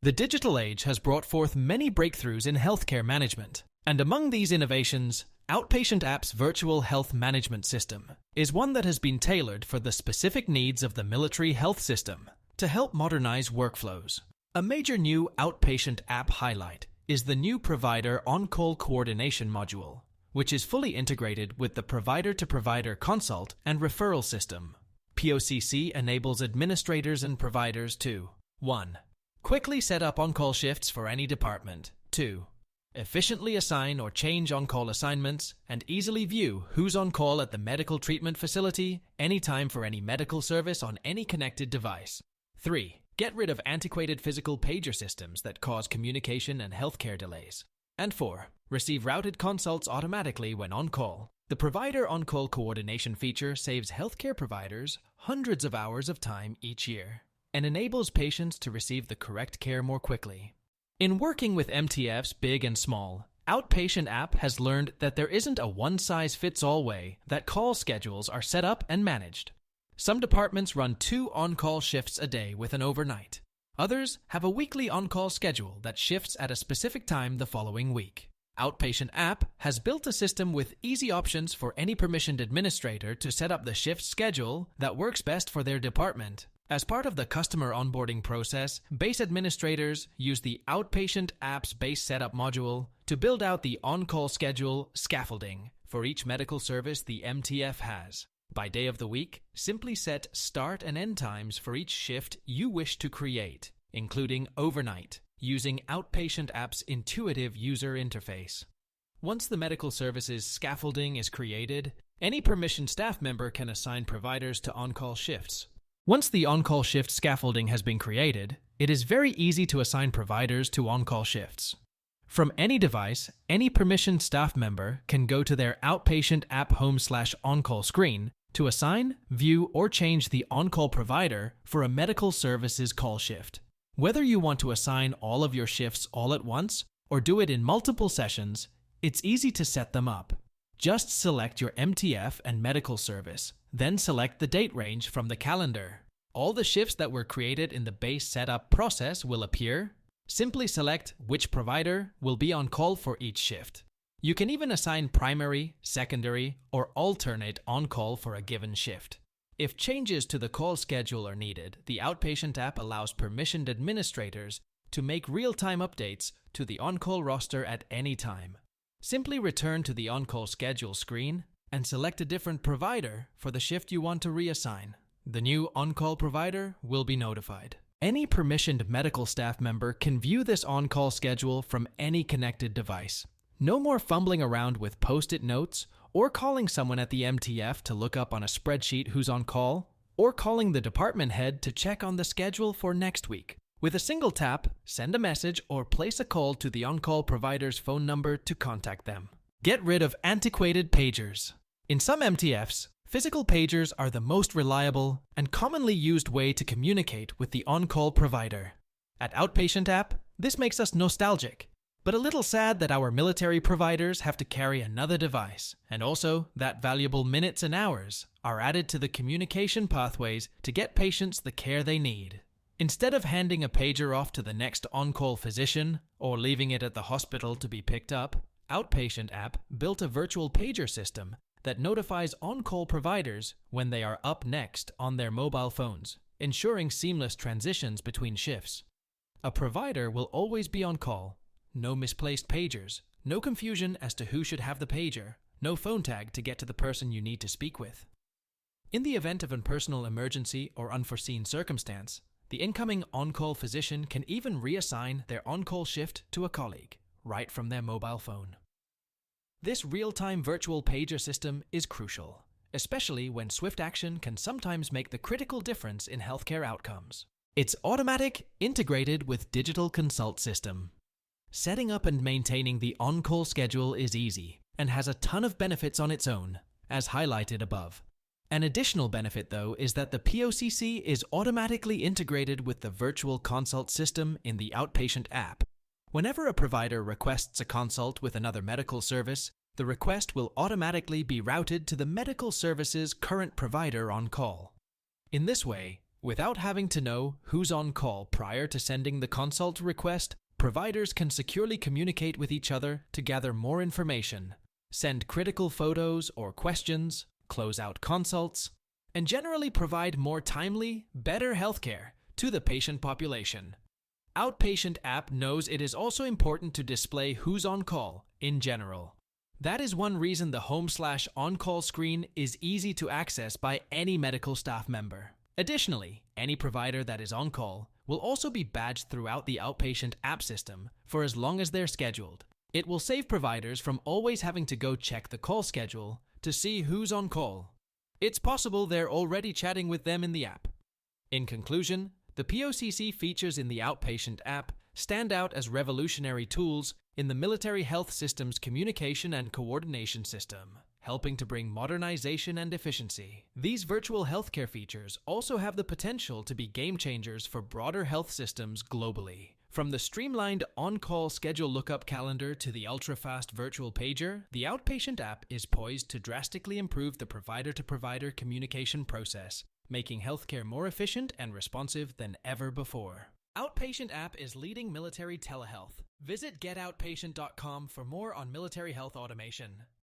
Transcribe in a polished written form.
The digital age has brought forth many breakthroughs in healthcare management, and among these innovations, Outpatient App's virtual health management system is one that has been tailored for the specific needs of the military health system to help modernize workflows. A major new Outpatient App highlight is the new Provider On-Call Coordination module, which is fully integrated with the provider-to-provider consult and referral system. POCC enables administrators and providers to 1. Quickly set up on-call shifts for any department. 2. Efficiently assign or change on-call assignments and easily view who's on call at the medical treatment facility anytime for any medical service on any connected device. 3. Get rid of antiquated physical pager systems that cause communication and healthcare delays. And 4. Receive routed consults automatically when on call. The Provider On-Call Coordination feature saves healthcare providers hundreds of hours of time each year and enables patients to receive the correct care more quickly. In working with MTFs big and small, Outpatient App has learned that there isn't a one-size-fits-all way that call schedules are set up and managed. Some departments run 2 on-call shifts a day with an overnight. Others have a weekly on-call schedule that shifts at a specific time the following week. Outpatient App has built a system with easy options for any permissioned administrator to set up the shift schedule that works best for their department. As part of the customer onboarding process, base administrators use the Outpatient App's base setup module to build out the on-call schedule scaffolding for each medical service the MTF has. By day of the week, simply set start and end times for each shift you wish to create, including overnight, using Outpatient App's intuitive user interface. Once the medical services scaffolding is created, any permissioned staff member can assign providers to on-call shifts. Once the on-call shift scaffolding has been created, it is very easy to assign providers to on-call shifts. From any device, any permissioned staff member can go to their Outpatient App home/on-call screen to assign, view, or change the on-call provider for a medical services call shift. Whether you want to assign all of your shifts all at once or do it in multiple sessions, it's easy to set them up. Just select your MTF and medical service, then select the date range from the calendar. All the shifts that were created in the base setup process will appear. Simply select which provider will be on call for each shift. You can even assign primary, secondary, or alternate on-call for a given shift. If changes to the call schedule are needed, the Outpatient App allows permissioned administrators to make real-time updates to the on-call roster at any time. Simply return to the on-call schedule screen and select a different provider for the shift you want to reassign. The new on-call provider will be notified. Any permissioned medical staff member can view this on-call schedule from any connected device. No more fumbling around with post-it notes or calling someone at the MTF to look up on a spreadsheet who's on call, or calling the department head to check on the schedule for next week. With a single tap, send a message or place a call to the on-call provider's phone number to contact them. Get rid of antiquated pagers. In some MTFs, physical pagers are the most reliable and commonly used way to communicate with the on-call provider. At Outpatient App, this makes us nostalgic, but a little sad that our military providers have to carry another device, and also that valuable minutes and hours are added to the communication pathways to get patients the care they need. Instead of handing a pager off to the next on-call physician or leaving it at the hospital to be picked up, Outpatient App built a virtual pager system that notifies on-call providers when they are up next on their mobile phones, ensuring seamless transitions between shifts. A provider will always be on call. No misplaced pagers, no confusion as to who should have the pager, no phone tag to get to the person you need to speak with. In the event of a personal emergency or unforeseen circumstance, the incoming on-call physician can even reassign their on-call shift to a colleague, right from their mobile phone. This real-time virtual pager system is crucial, especially when swift action can sometimes make the critical difference in healthcare outcomes. It's automatic, integrated with digital consult system. Setting up and maintaining the on-call schedule is easy and has a ton of benefits on its own, as highlighted above. An additional benefit, though, is that the POCC is automatically integrated with the virtual consult system in the Outpatient App. Whenever a provider requests a consult with another medical service, the request will automatically be routed to the medical service's current provider on call. In this way, Without having to know who's on call prior to sending the consult request, providers can securely communicate with each other to gather more information, send critical photos or questions, close out consults, and generally provide more timely, better healthcare to the patient population. Outpatient app knows it is also important to display who's on call in general. That is one reason the home/on-call screen is easy to access by any medical staff member. Additionally, any provider that is on call will also be badged throughout the Outpatient app system for as long as they're scheduled. It will save providers from always having to go check the call schedule to see who's on call. It's possible they're already chatting with them in the app. In conclusion, the POCC features in the Outpatient app stand out as revolutionary tools in the military health system's communication and coordination system, helping to bring modernization and efficiency. These virtual healthcare features also have the potential to be game changers for broader health systems globally. From the streamlined on-call schedule lookup calendar to the ultra-fast virtual pager, the Outpatient app is poised to drastically improve the provider-to-provider communication process, making healthcare more efficient and responsive than ever before. Outpatient app is leading military telehealth. Visit getoutpatient.com for more on military health automation.